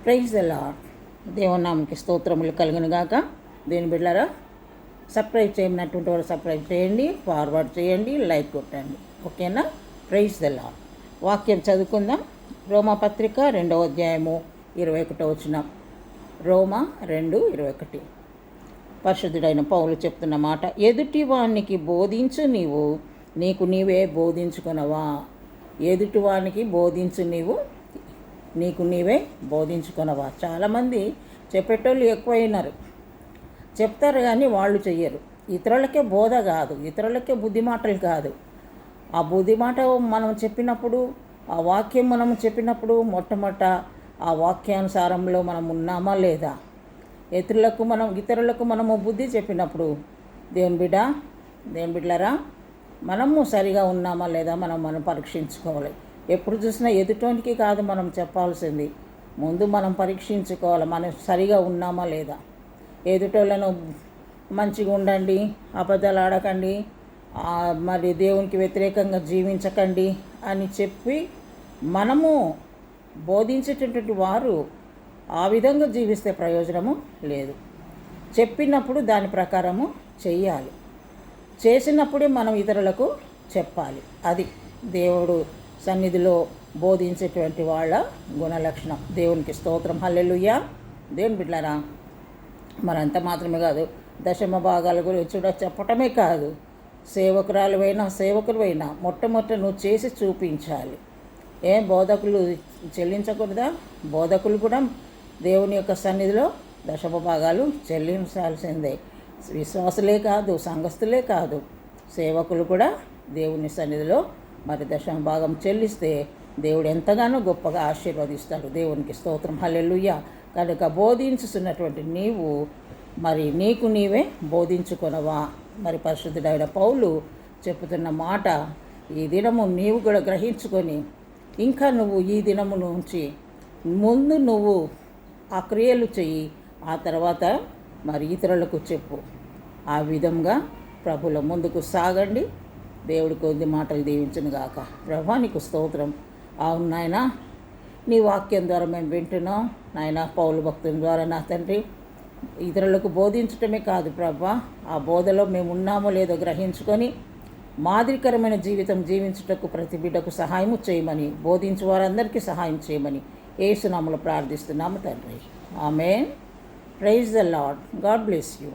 Praise the lord. దేవునామకి స్తోత్రములు కలుగును గాక. దేని బిడ్డలారా, సబ్స్క్రైబ్ చేయనటువంటి వారు సబ్స్క్రైబ్ చేయండి, ఫార్వర్డ్ చేయండి, లైక్ కొట్టండి. ఓకేనా? Praise the Lord. వాక్యం చదువుకుందాం. రోమాపత్రిక 2వ అధ్యాయము 21వ వచనం. రోమా 2:21. పరిశుద్ధుడైన పౌలు చెప్తున్న మాట, ఎదుటి వానికి బోధించు, నీకు నీవే బోధించుకొనవా. ఎదుటి వానికి బోధించు, నీకు నీవే బోధించుకొనవా. చాలామంది చెప్పేటోళ్ళు ఎక్కువైనారు, చెప్తారు కానీ వాళ్ళు చెయ్యరు. ఇతరులకే బోధ కాదు, ఇతరులకే బుద్ధి మాటలు కాదు. ఆ బుద్ధి మాట మనం చెప్పినప్పుడు, ఆ వాక్యం మనం చెప్పినప్పుడు మొట్టమొదట ఆ వాక్యానుసారంలో మనం ఉన్నామా లేదా. ఇతరులకు మనము బుద్ధి చెప్పినప్పుడు దేవుని బిడ్డలారా, మనము సరిగా ఉన్నామా లేదా మనం పరీక్షించుకోవాలి. ఎప్పుడు చూసినా ఎదుటోనికి కాదు మనం చెప్పాల్సింది, ముందు మనం పరీక్షించుకోవాలి, మనం సరిగా ఉన్నామా లేదా. ఎదుటోళ్ళను మంచిగా ఉండండి, అబద్ధాలు ఆడకండి, మరి దేవునికి వ్యతిరేకంగా జీవించకండి అని చెప్పి మనము బోధించేటటువంటి వారు ఆ విధంగా జీవిస్తే ప్రయోజనము లేదు. చెప్పినప్పుడు దాని ప్రకారము చెయ్యాలి, చేసినప్పుడే మనం ఇతరులకు చెప్పాలి. అది దేవుడు సన్నిధిలో బోధించేటువంటి వాళ్ళ గుణలక్షణం. దేవునికి స్తోత్రం, హల్లెలూయా. దేవుని బిడ్డలారా, మరంత మాత్రమే కాదు, దశమ భాగాల గురించి కూడా చెప్పటమే కాదు, సేవకులైనా మొట్టమొదట నువ్వు చేసి చూపించాలి. బోధకులు చెల్లించకూడదా? బోధకులు కూడా దేవుని యొక్క సన్నిధిలో దశమ భాగాలు చెల్లించాల్సిందే. విశ్వాసులే కాదు, సంఘస్థులే కాదు, సేవకులు కూడా దేవుని సన్నిధిలో మరి దశమ భాగం చెల్లిస్తే దేవుడు ఎంతగానో గొప్పగా ఆశీర్వదిస్తాడు. దేవునికి స్తోత్రం, హల్లెలూయా. కనుక బోధించుతున్నటువంటి నీవు మరి నీకు నీవే బోధించుకొనవా. మరి పరిశుద్ధుడైన పౌలు చెప్పుతున్న మాట ఈ దినము నీవు కూడా గ్రహించుకొని, ఇంకా నువ్వు ఈ దినము నుంచి ముందు నువ్వు ఆ క్రియలు చెయ్యి, ఆ తర్వాత మరి ఇతరులకు చెప్పు. ఆ విధంగా ప్రభుల ముందుకు సాగండి. దేవుడి కొద్ది మాటలు దీవించును గాక. ప్రభా నీకు స్తోత్రం. అవును నాయన, నీ వాక్యం ద్వారా మేము వింటున్నాం నాయన. పౌలు భక్తుల ద్వారా నా తండ్రి ఇతరులకు బోధించటమే కాదు ప్రభా, ఆ బోధలో మేము ఉన్నామో లేదో గ్రహించుకొని మాదిరికరమైన జీవితం జీవించుటకు ప్రతి బిడ్డకు సహాయము చేయమని, బోధించు వారందరికీ సహాయం చేయమని యేసు నామములో ప్రార్థిస్తున్నాము తండ్రి. ఆమేన్. Praise the lord. God bless you.